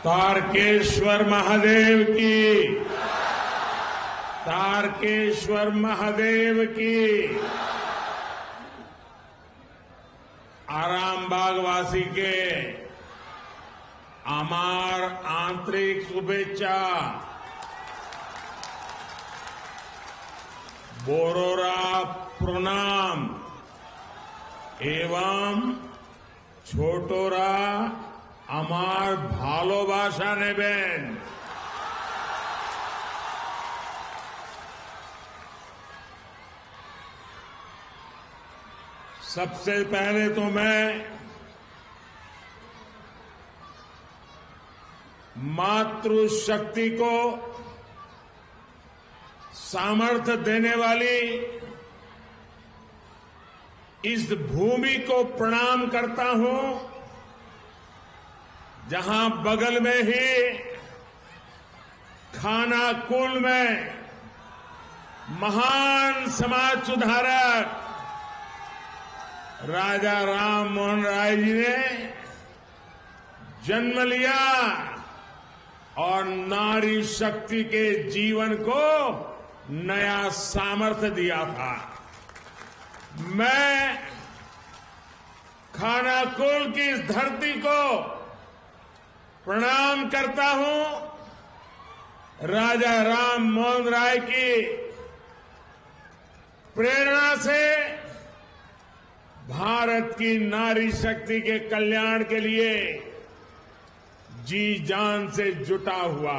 तारकेश्वर महादेव की, तारकेश्वर महादेव की। आरामबाग वासी के अमार आंतरिक शुभेच्छा। बोरोरा प्रणाम एवं छोटोरा अमार भालोबासा नेबेन। सबसे पहले तो मैं मातृशक्ति को सामर्थ्य देने वाली इस भूमि को प्रणाम करता हूं, जहां बगल में ही खानाकुल में महान समाज सुधारक राजा राम मोहन राय जी ने जन्म लिया और नारी शक्ति के जीवन को नया सामर्थ्य दिया था। मैं खानाकुल की इस धरती को प्रणाम करता हूं। राजा राम मोहन राय की प्रेरणा से भारत की नारी शक्ति के कल्याण के लिए जी जान से जुटा हुआ।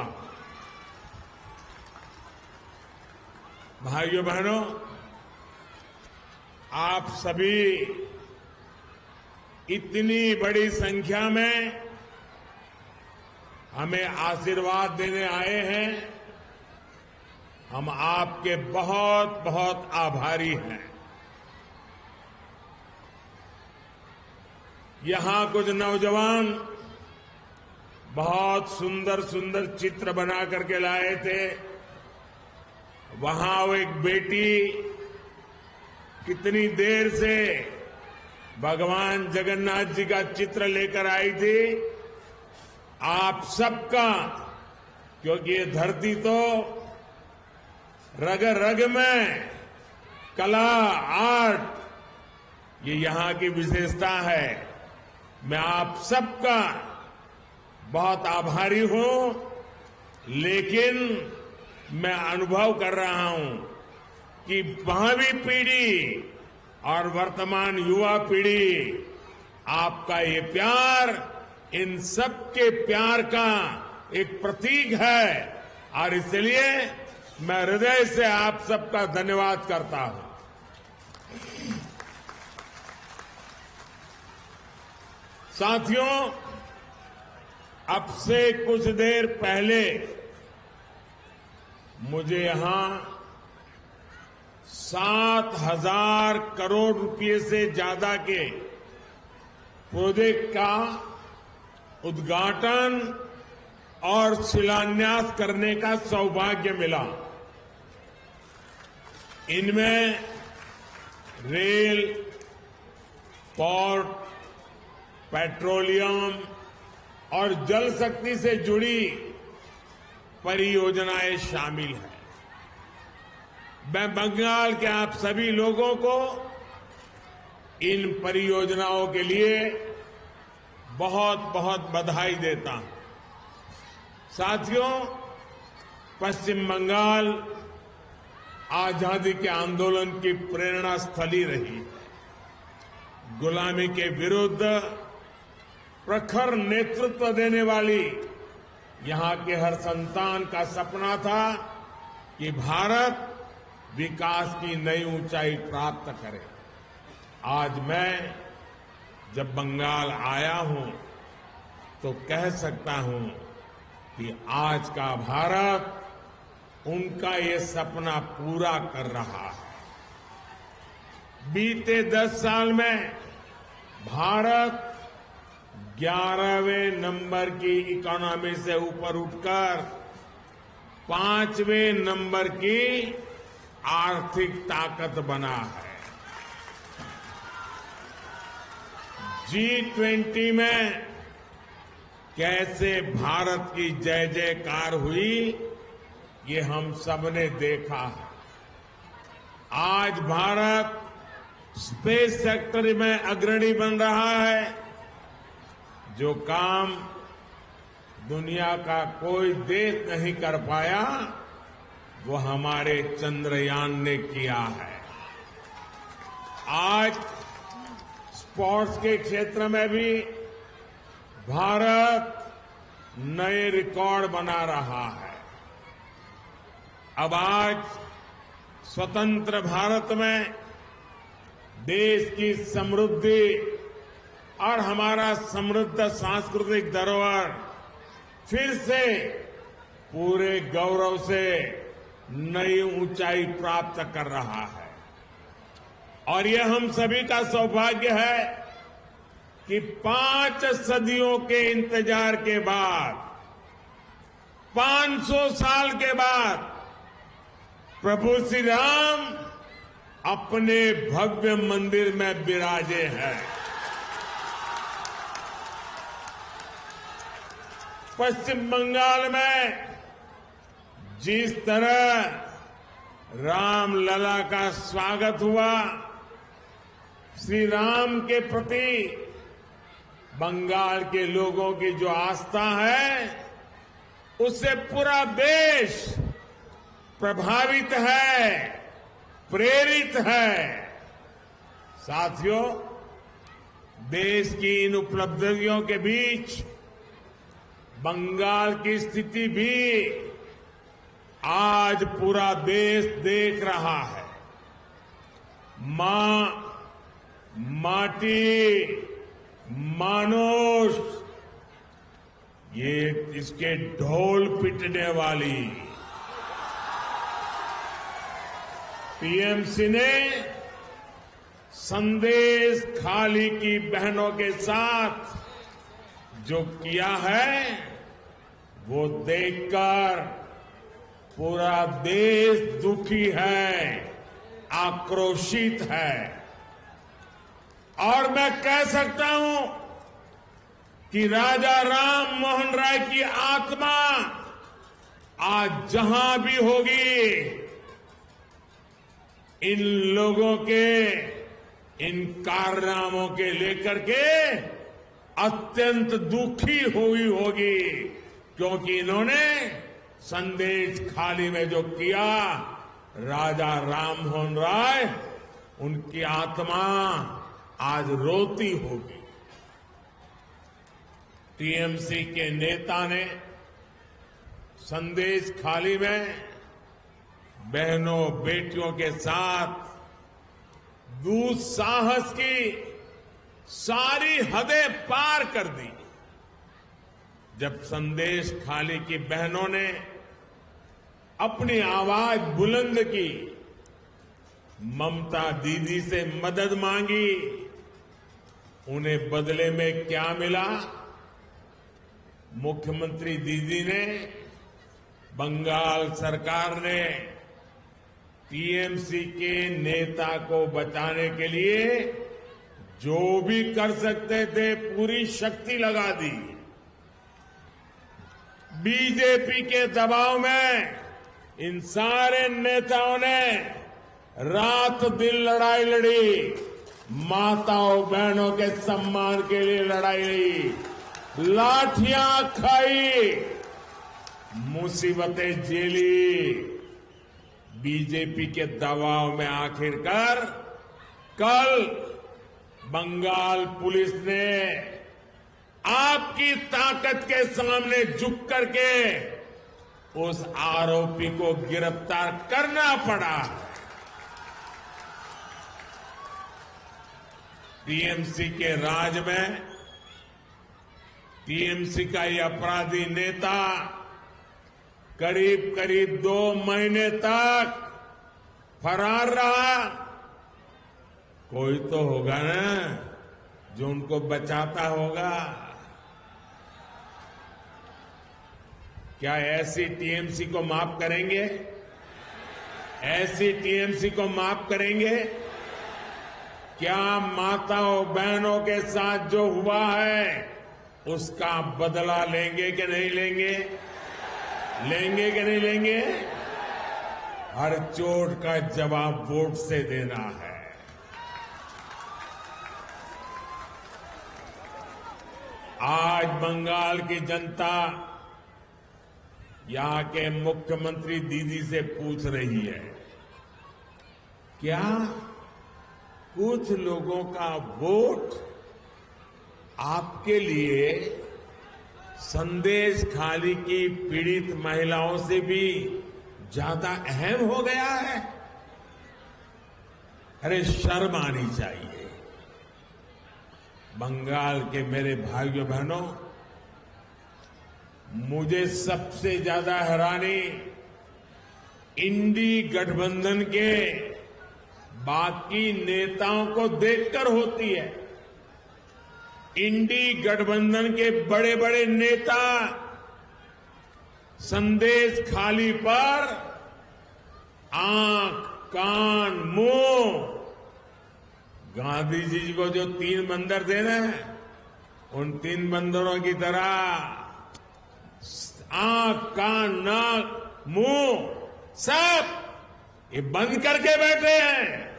भाइयों बहनों, आप सभी इतनी बड़ी संख्या में हमें आशीर्वाद देने आए हैं, हम आपके बहुत बहुत आभारी हैं। यहां कुछ नौजवान बहुत सुंदर सुंदर चित्र बना करके लाए थे। वहां वो एक बेटी कितनी देर से भगवान जगन्नाथ जी का चित्र लेकर आई थी। आप सबका, क्योंकि ये धरती तो रग रग में कला, आर्ट, ये यहां की विशेषता है। मैं आप सबका बहुत आभारी हूं, लेकिन मैं अनुभव कर रहा हूं कि भावी पीढ़ी और वर्तमान युवा पीढ़ी, आपका ये प्यार इन सबके प्यार का एक प्रतीक है और इसलिए मैं हृदय से आप सबका धन्यवाद करता हूं। साथियों, अब से कुछ देर पहले मुझे यहां 7,000 करोड़ रुपए से ज्यादा के प्रोजेक्ट का उद्घाटन और शिलान्यास करने का सौभाग्य मिला। इनमें रेल, पोर्ट, पेट्रोलियम और जल शक्ति से जुड़ी परियोजनाएं शामिल हैं। मैं बंगाल के आप सभी लोगों को इन परियोजनाओं के लिए बहुत बहुत बधाई देता हूं। साथियों, पश्चिम बंगाल आजादी के आंदोलन की प्रेरणा स्थली रही। गुलामी के विरुद्ध प्रखर नेतृत्व देने वाली यहां के हर संतान का सपना था कि भारत विकास की नई ऊंचाई प्राप्त करे। आज मैं जब बंगाल आया हूं तो कह सकता हूं कि आज का भारत उनका ये सपना पूरा कर रहा है। बीते 10 साल में भारत 11वें नंबर की इकोनॉमी से ऊपर उठकर 5वें नंबर की आर्थिक ताकत बना है। G20 में कैसे भारत की जय जयकार हुई, ये हम सबने देखा है। आज भारत स्पेस सेक्टर में अग्रणी बन रहा है। जो काम दुनिया का कोई देश नहीं कर पाया, वो हमारे चंद्रयान ने किया है। आज स्पोर्ट्स के क्षेत्र में भी भारत नए रिकॉर्ड बना रहा है। अब आज स्वतंत्र भारत में देश की समृद्धि और हमारा समृद्ध सांस्कृतिक धरोहर फिर से पूरे गौरव से नई ऊंचाई प्राप्त कर रहा है। और यह हम सभी का सौभाग्य है कि 5 सदियों के इंतजार के बाद, 500 साल के बाद प्रभु श्री राम अपने भव्य मंदिर में विराजे हैं। पश्चिम बंगाल में जिस तरह रामलला का स्वागत हुआ, श्री राम के प्रति बंगाल के लोगों की जो आस्था है, उससे पूरा देश प्रभावित है, प्रेरित है। साथियों, देश की इन उपलब्धियों के बीच बंगाल की स्थिति भी आज पूरा देश देख रहा है। मां, माटी, मानुष, ये इसके ढोल पिटने वाली टीएमसी ने संदेश खाली की बहनों के साथ जो किया है, वो देखकर पूरा देश दुखी है, आक्रोशित है। और मैं कह सकता हूं कि राजा राम मोहन राय की आत्मा आज जहां भी होगी, इन लोगों के इन कारनामों के लेकर के अत्यंत दुखी हुई होगी, क्योंकि इन्होंने संदेश खाली में जो किया, राजा राम मोहन राय, उनकी आत्मा आज रोती होगी। टीएमसी के नेता ने संदेश खाली में बहनों बेटियों के साथ दुस्साहस की सारी हदें पार कर दी। जब संदेश खाली की बहनों ने अपनी आवाज बुलंद की, ममता दीदी से मदद मांगी, उन्हें बदले में क्या मिला? मुख्यमंत्री दीदी ने, बंगाल सरकार ने टीएमसी के नेता को बचाने के लिए जो भी कर सकते थे पूरी शक्ति लगा दी। बीजेपी के दबाव में इन सारे नेताओं ने रात दिन लड़ाई लड़ी, माताओं बहनों के सम्मान के लिए लड़ाई लड़ी, लाठियां खाई, मुसीबतें झेली। बीजेपी के दबाव में आखिरकार कल बंगाल पुलिस ने आपकी ताकत के सामने झुक करके उस आरोपी को गिरफ्तार करना पड़ा। टीएमसी के राज में टीएमसी का ये अपराधी नेता करीब करीब 2 महीने तक फरार रहा। कोई तो होगा ना जो उनको बचाता होगा। क्या ऐसी टीएमसी को माफ करेंगे? ऐसी टीएमसी को माफ करेंगे? क्या माताओं बहनों के साथ जो हुआ है, उसका बदला लेंगे कि नहीं लेंगे? लेंगे कि नहीं लेंगे? हर चोट का जवाब वोट से देना है। आज बंगाल की जनता यहां के मुख्यमंत्री दीदी से पूछ रही है, क्या कुछ लोगों का वोट आपके लिए संदेश खाली की पीड़ित महिलाओं से भी ज्यादा अहम हो गया है? अरे शर्म आनी चाहिए। बंगाल के मेरे भाइयों बहनों, मुझे सबसे ज्यादा हैरानी इंडी गठबंधन के बाकी नेताओं को देखकर होती है। इंडी गठबंधन के बड़े बड़े नेता संदेश खाली पर आंख, कान, मुंह, गांधी जी को जो 3 बंदर दे रहे हैं, उन 3 बंदरों की तरह आंख, कान, नाक, मुंह सब ये बंद करके बैठे हैं।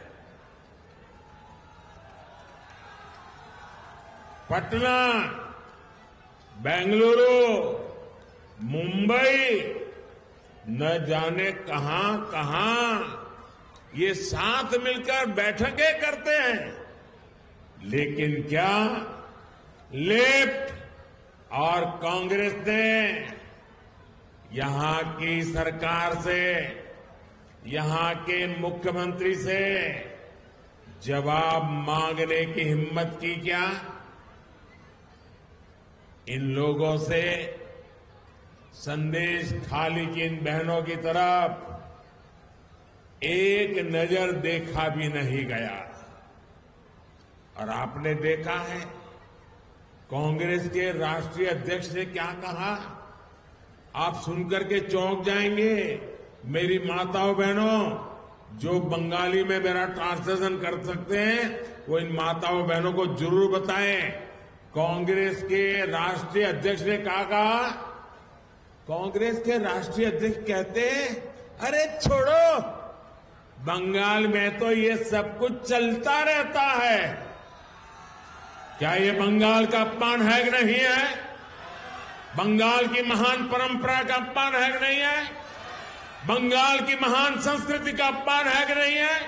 पटना, बेंगलुरु, मुंबई, न जाने कहां कहां ये साथ मिलकर बैठकें करते हैं। लेकिन क्या लेफ्ट और कांग्रेस ने यहां की सरकार से, यहां के मुख्यमंत्री से जवाब मांगने की हिम्मत की क्या? इन लोगों से संदेश खाली की इन बहनों की तरफ एक नजर देखा भी नहीं गया। और आपने देखा है कांग्रेस के राष्ट्रीय अध्यक्ष ने क्या कहा? आप सुनकर के चौंक जाएंगे। मेरी माताओं बहनों, जो बंगाली में मेरा ट्रांसलेशन कर सकते हैं वो इन माताओं बहनों को जरूर बताएं। कांग्रेस के राष्ट्रीय अध्यक्ष ने क्या कहा? कांग्रेस के राष्ट्रीय अध्यक्ष कहते हैं, अरे छोड़ो, बंगाल में तो ये सब कुछ चलता रहता है। क्या ये बंगाल का अपमान है कि नहीं है? बंगाल की महान परंपरा का अपमान है कि नहीं है? बंगाल की महान संस्कृति का अपमान है कि नहीं है?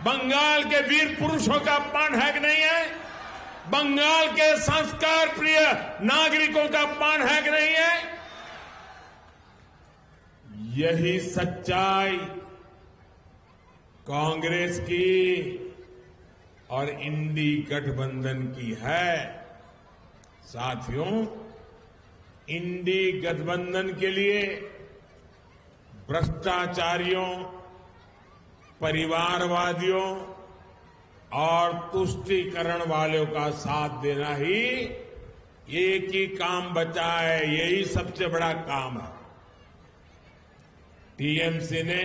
बंगाल के वीर पुरुषों का अपमान है कि नहीं है? बंगाल के संस्कार प्रिय नागरिकों का अपमान है कि नहीं है? यही सच्चाई कांग्रेस की और इंडी गठबंधन की है। साथियों, इंडी गठबंधन के लिए भ्रष्टाचारियों, परिवारवादियों और तुष्टीकरण वालों का साथ देना ही एक ही काम बचा है। यही सबसे बड़ा काम है। टीएमसी ने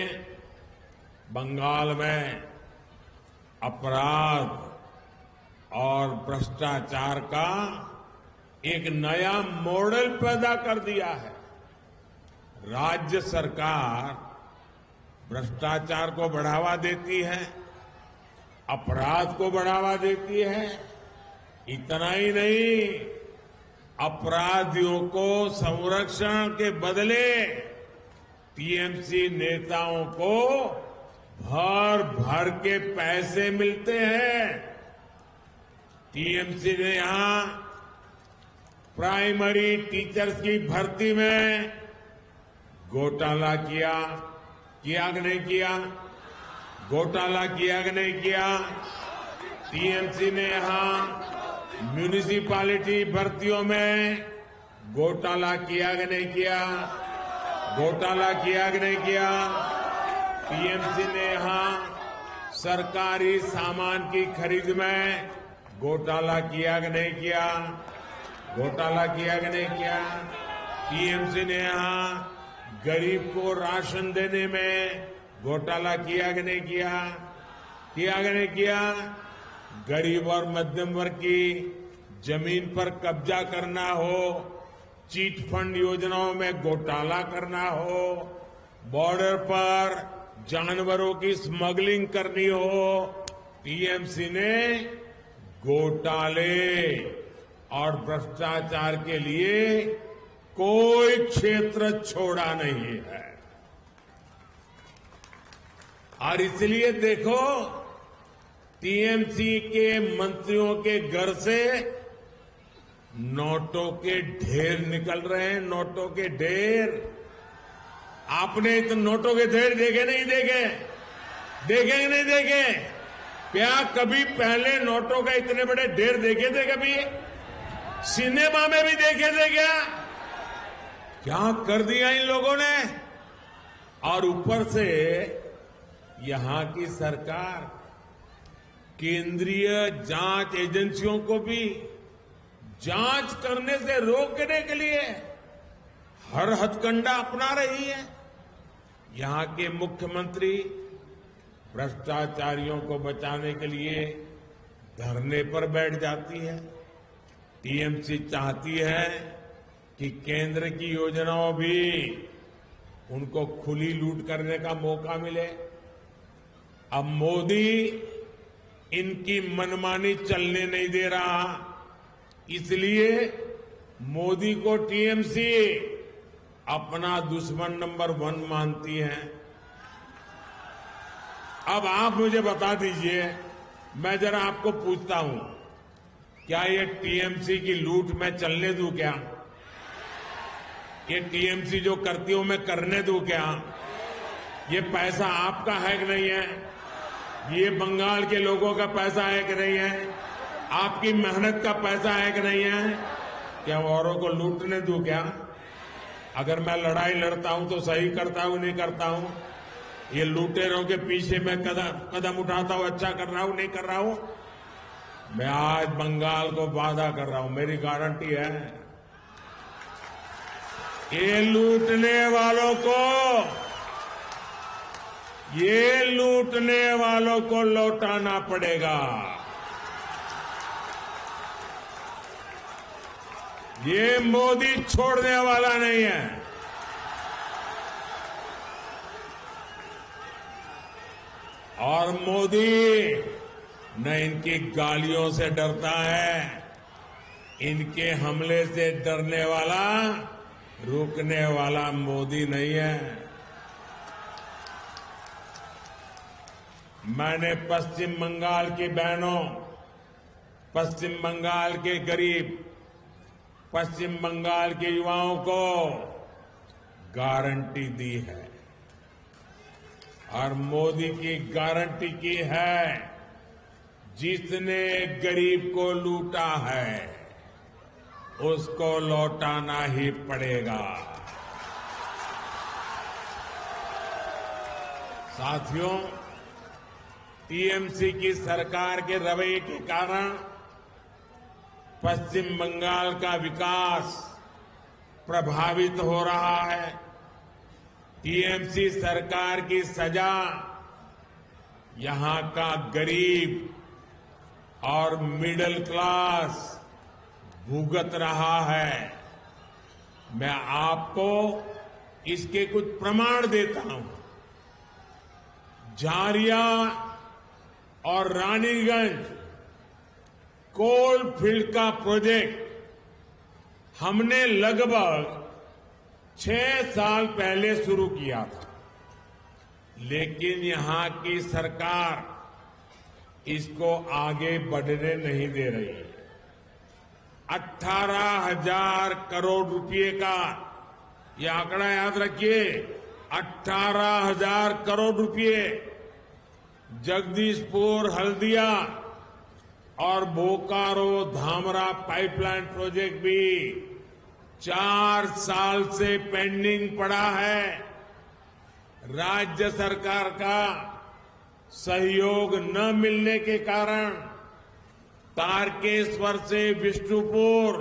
बंगाल में अपराध और भ्रष्टाचार का एक नया मॉडल पैदा कर दिया है। राज्य सरकार भ्रष्टाचार को बढ़ावा देती है, अपराध को बढ़ावा देती है। इतना ही नहीं, अपराधियों को संरक्षण के बदले टीएमसी नेताओं को भर भर के पैसे मिलते हैं। टीएमसी ने यहां प्राइमरी टीचर्स की भर्ती में घोटाला किया कि नहीं किया? घोटाला किया कि नहीं किया? टीएमसी ने यहां म्यूनिसिपैलिटी भर्तियों में घोटाला किया कि नहीं किया? घोटाला किया कि नहीं किया? टीएमसी ने यहां सरकारी सामान की खरीद में घोटाला किया कि नहीं किया? घोटाला किया कि नहीं किया? टीएमसी ने यहां गरीब को राशन देने में घोटाला किया कि नहीं किया? किया कि नहीं किया? गरीब और मध्यम वर्ग की जमीन पर कब्जा करना हो, चीट फंड योजनाओं में घोटाला करना हो, बॉर्डर पर जानवरों की स्मगलिंग करनी हो, टीएमसी ने घोटाले और भ्रष्टाचार के लिए कोई क्षेत्र छोड़ा नहीं है। और इसलिए देखो, टीएमसी के मंत्रियों के घर से नोटों के ढेर निकल रहे हैं, नोटों के ढेर। आपने तो नोटों के ढेर देखे नहीं देखे? देखे कि नहीं देखे? क्या कभी पहले नोटों का इतने बड़े ढेर देखे थे? कभी सिनेमा में भी देखे थे क्या? क्या कर दिया इन लोगों ने। और ऊपर से यहां की सरकार केंद्रीय जांच एजेंसियों को भी जांच करने से रोकने के लिए हर हथकंडा अपना रही है। यहां के मुख्यमंत्री भ्रष्टाचारियों को बचाने के लिए धरने पर बैठ जाती है। टीएमसी चाहती है कि केंद्र की योजनाओं भी उनको खुली लूट करने का मौका मिले। अब मोदी इनकी मनमानी चलने नहीं दे रहा, इसलिए मोदी को टीएमसी अपना दुश्मन नंबर 1 मानती है। अब आप मुझे बता दीजिए, मैं जरा आपको पूछता हूं, क्या ये टीएमसी की लूट मैं चलने दूं क्या? ये टीएमसी जो करती हूं मैं करने दूं क्या? ये पैसा आपका है कि नहीं है? ये बंगाल के लोगों का पैसा है कि नहीं है? आपकी मेहनत का पैसा है कि नहीं है? क्या औरों को लूटने दूं क्या? अगर मैं लड़ाई लड़ता हूं तो सही करता हूं नहीं करता हूं? ये लुटेरों के पीछे मैं कदम उठाता हूं, अच्छा कर रहा हूं नहीं कर रहा हूं? मैं आज बंगाल को वादा कर रहा हूं, मेरी गारंटी है, ये लूटने वालों को लौटाना पड़ेगा। ये मोदी छोड़ने वाला नहीं है। और मोदी न इनकी गालियों से डरता है, इनके हमले से डरने वाला, रुकने वाला मोदी नहीं है। मैंने पश्चिम बंगाल की बहनों, पश्चिम बंगाल के गरीब, पश्चिम बंगाल के युवाओं को गारंटी दी है और मोदी की गारंटी की है, जिसने गरीब को लूटा है उसको लौटाना ही पड़ेगा। साथियों, टीएमसी की सरकार के रवैये के कारण पश्चिम बंगाल का विकास प्रभावित हो रहा है। टीएमसी सरकार की सजा यहां का गरीब और मिडिल क्लास भुगत रहा है। मैं आपको इसके कुछ प्रमाण देता हूं। झारिया और रानीगंज कोल फील्ड का प्रोजेक्ट हमने लगभग 6 साल पहले शुरू किया था, लेकिन यहां की सरकार इसको आगे बढ़ने नहीं दे रही है। 18,000 करोड़ रुपए का ये आंकड़ा याद रखिए, 18,000 करोड़ रुपए जगदीशपुर, हल्दिया और बोकारो धामरा पाइपलाइन प्रोजेक्ट भी 4 साल से पेंडिंग पड़ा है। राज्य सरकार का सहयोग न मिलने के कारण तारकेश्वर से विष्णुपुर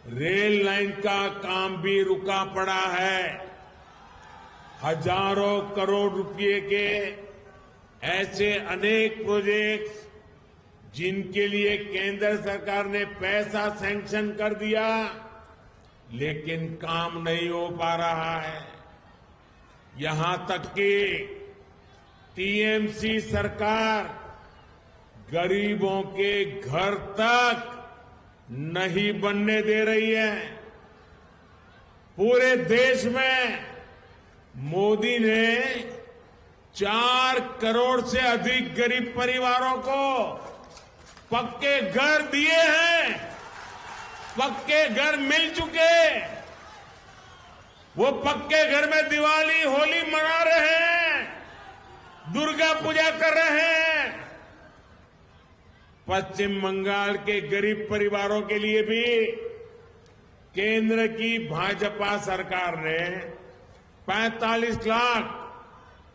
रेल लाइन का काम भी रुका पड़ा है। हजारों करोड़ रुपए के ऐसे अनेक प्रोजेक्ट्स जिनके लिए केंद्र सरकार ने पैसा सैंक्शन कर दिया, लेकिन काम नहीं हो पा रहा है। यहां तक कि टीएमसी सरकार गरीबों के घर तक नहीं बनने दे रही है। पूरे देश में मोदी ने 4 करोड़ से अधिक गरीब परिवारों को पक्के घर दिए हैं, पक्के घर मिल चुके। वो पक्के घर में दिवाली होली मना रहे हैं, दुर्गा पूजा कर रहे हैं। पश्चिम बंगाल के गरीब परिवारों के लिए भी केंद्र की भाजपा सरकार ने 45 लाख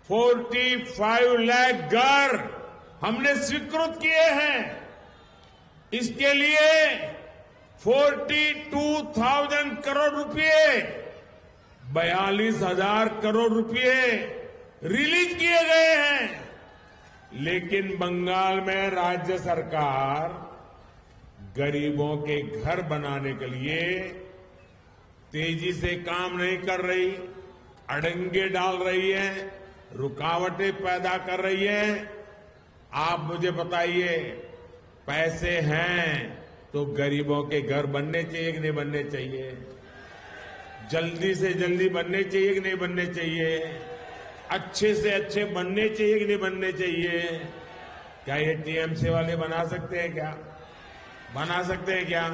45 लाख घर हमने स्वीकृत किए हैं। इसके लिए 42,000 करोड़ रुपए, 42,000 करोड़ रुपए रिलीज किए गए हैं। लेकिन बंगाल में राज्य सरकार गरीबों के घर बनाने के लिए तेजी से काम नहीं कर रही, अड़ंगे डाल रही है, रुकावटें पैदा कर रही है। आप मुझे बताइए, पैसे हैं तो गरीबों के घर बनने चाहिए कि नहीं बनने चाहिए? जल्दी से जल्दी बनने चाहिए कि नहीं बनने चाहिए? अच्छे से अच्छे बनने चाहिए कि नहीं बनने चाहिए? क्या ये टीएमसी वाले बना सकते हैं क्या? बना सकते हैं क्या?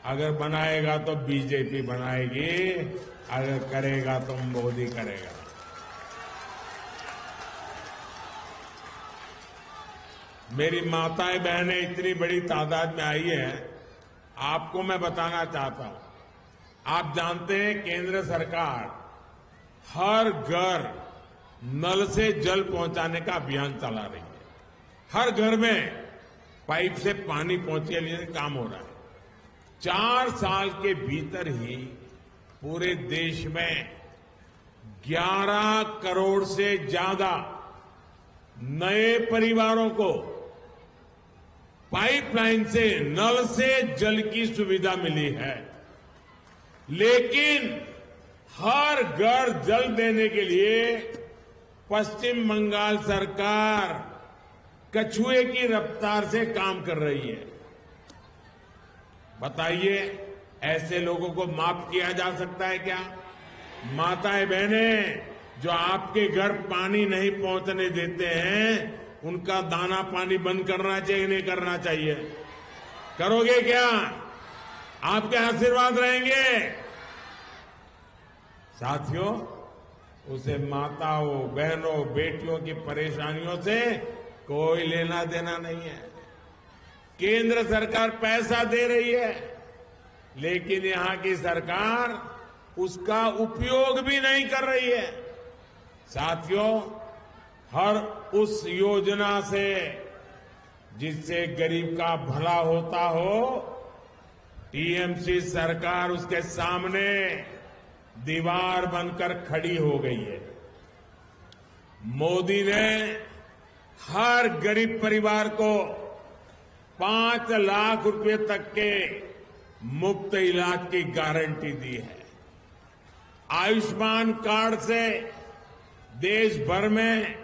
अगर बनाएगा तो बीजेपी बनाएगी, अगर करेगा तो मोदी करेगा। मेरी माताएं बहनें इतनी बड़ी तादाद में आई है, आपको मैं बताना चाहता हूं। आप जानते हैं केंद्र सरकार हर घर नल से जल पहुंचाने का अभियान चला रही है। हर घर में पाइप से पानी पहुंचाने का काम हो रहा है। 4 साल के भीतर ही पूरे देश में 11 करोड़ से ज्यादा नए परिवारों को पाइपलाइन से, नल से जल की सुविधा मिली है। लेकिन हर घर जल देने के लिए पश्चिम बंगाल सरकार कछुए की रफ्तार से काम कर रही है। बताइए, ऐसे लोगों को माफ किया जा सकता है क्या? माताएं बहनें जो आपके घर पानी नहीं पहुंचने देते हैं, उनका दाना पानी बंद करना चाहिए नहीं करना चाहिए? करोगे क्या? आपके आशीर्वाद रहेंगे। साथियों, उसे माताओं, बहनों, बेटियों की परेशानियों से कोई लेना देना नहीं है। केंद्र सरकार पैसा दे रही है, लेकिन यहां की सरकार उसका उपयोग भी नहीं कर रही है। साथियों, हर उस योजना से जिससे गरीब का भला होता हो, टीएमसी सरकार उसके सामने दीवार बनकर खड़ी हो गई है। मोदी ने हर गरीब परिवार को 5 लाख रुपए तक के मुफ्त इलाज की गारंटी दी है। आयुष्मान कार्ड से देश भर में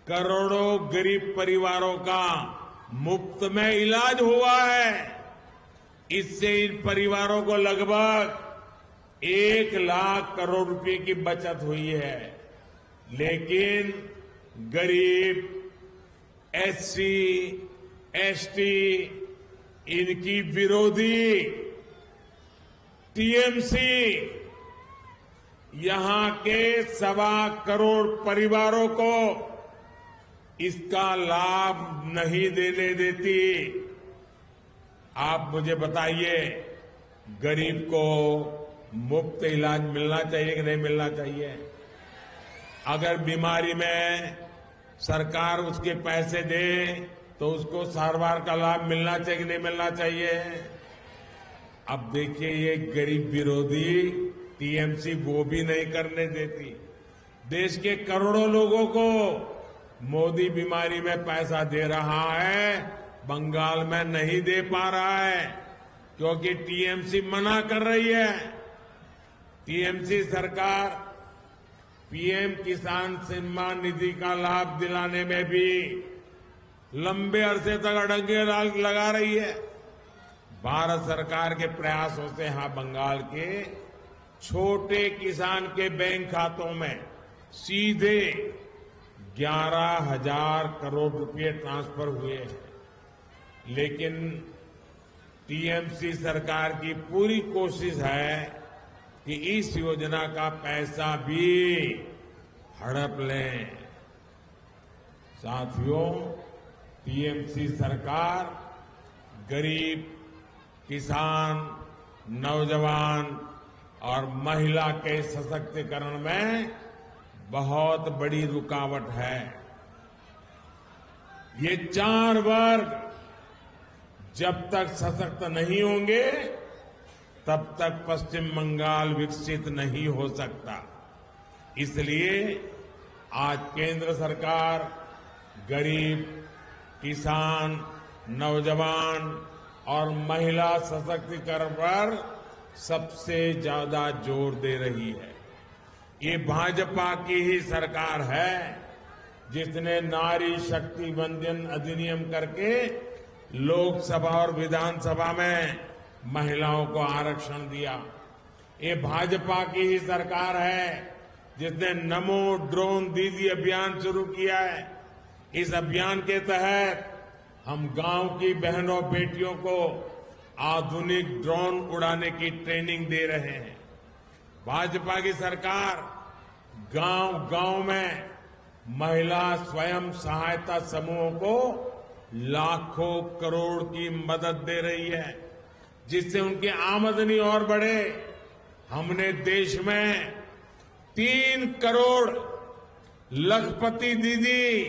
करोड़ों गरीब परिवारों का मुफ्त में इलाज हुआ है। इससे इन परिवारों को लगभग 1 लाख करोड़ रुपए की बचत हुई है। लेकिन गरीब, एससी, एसटी, इनकी विरोधी टीएमसी यहां के 1.25 करोड़ परिवारों को इसका लाभ नहीं देने देती। आप मुझे बताइए, गरीब को मुफ्त इलाज मिलना चाहिए कि नहीं मिलना चाहिए? अगर बीमारी में सरकार उसके पैसे दे तो उसको सारवार का लाभ मिलना चाहिए कि नहीं मिलना चाहिए? अब देखिए, ये गरीब विरोधी टीएमसी वो भी नहीं करने देती। देश के करोड़ों लोगों को मोदी बीमारी में पैसा दे रहा है, बंगाल में नहीं दे पा रहा है क्योंकि टीएमसी मना कर रही है। टीएमसी सरकार पीएम किसान सम्मान निधि का लाभ दिलाने में भी लंबे अरसे तक अड़ंगे लगा रही है। भारत सरकार के प्रयासों से यहां बंगाल के छोटे किसान के बैंक खातों में सीधे 11,000 करोड़ रुपए ट्रांसफर हुए हैं। लेकिन टीएमसी सरकार की पूरी कोशिश है कि इस योजना का पैसा भी हड़प लें। साथियों, टीएमसी सरकार गरीब, किसान, नौजवान और महिला के सशक्तिकरण में बहुत बड़ी रुकावट है। ये 4 वर्ग जब तक सशक्त नहीं होंगे तब तक पश्चिम बंगाल विकसित नहीं हो सकता। इसलिए आज केंद्र सरकार गरीब, किसान, नौजवान और महिला सशक्तिकरण पर सबसे ज्यादा जोर दे रही है। ये भाजपा की ही सरकार है जिसने नारी शक्ति वंदन अधिनियम करके लोकसभा और विधानसभा में महिलाओं को आरक्षण दिया। ये भाजपा की ही सरकार है जिसने नमो ड्रोन दीदी अभियान शुरू किया है। इस अभियान के तहत हम गांव की बहनों बेटियों को आधुनिक ड्रोन उड़ाने की ट्रेनिंग दे रहे हैं। भाजपा की सरकार गांव-गांव में महिला स्वयं सहायता समूहों को लाखों करोड़ की मदद दे रही है जिससे उनकी आमदनी और बढ़े। हमने देश में 3 करोड़ लखपति दीदी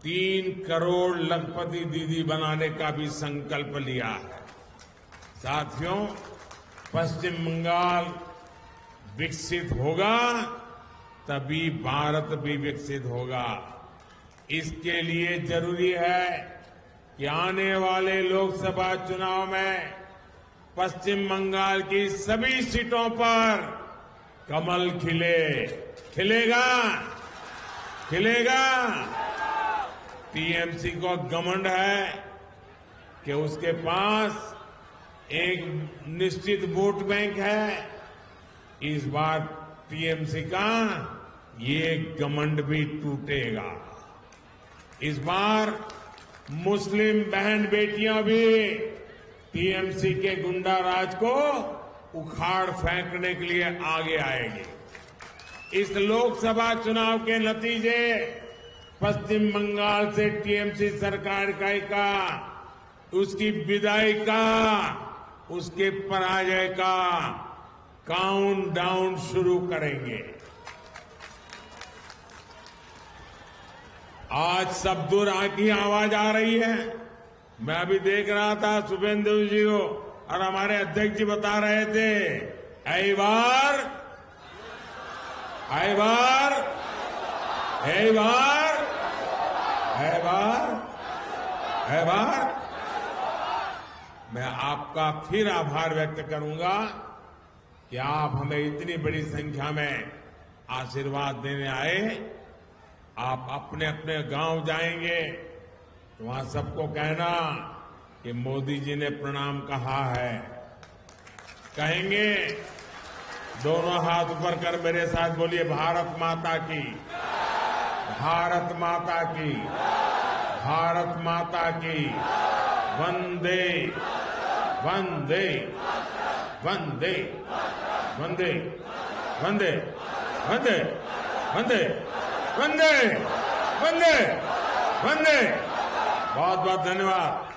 3 करोड़ लखपति दीदी बनाने का भी संकल्प लिया है। साथियों, पश्चिम बंगाल विकसित होगा तभी भारत भी विकसित होगा। इसके लिए जरूरी है कि आने वाले लोकसभा चुनाव में पश्चिम बंगाल की सभी सीटों पर कमल खिले। खिलेगा? खिलेगा? टीएमसी को घमंड है कि उसके पास एक निश्चित वोट बैंक है। इस बार टीएमसी का ये घमंड भी टूटेगा। इस बार मुस्लिम बहन बेटियां भी टीएमसी के गुंडा राज को उखाड़ फेंकने के लिए आगे आएगी। इस लोकसभा चुनाव के नतीजे पश्चिम बंगाल से टीएमसी सरकार का उसकी विदाई का, उसके पराजय का काउंटडाउन शुरू करेंगे। आज सब दूर की आवाज आ रही है। मैं अभी देख रहा था शुभेंदु जी को और हमारे अध्यक्ष जी बता रहे थे, ऐ बार, ऐ बार, ऐ बार, ऐ बार, ऐ बार। मैं आपका फिर आभार व्यक्त करूंगा कि आप हमें इतनी बड़ी संख्या में आशीर्वाद देने आए। आप अपने अपने गांव जाएंगे तो वहां सबको कहना कि मोदी जी ने प्रणाम कहा है। कहेंगे? दोनों हाथ ऊपर कर मेरे साथ बोलिए, भारत माता की, भारत माता की, भारत माता की, वंदे वंदे वंदे वंदे वंदे वंदे वंदे वंदे वंदे वंदे। बहुत बहुत धन्यवाद।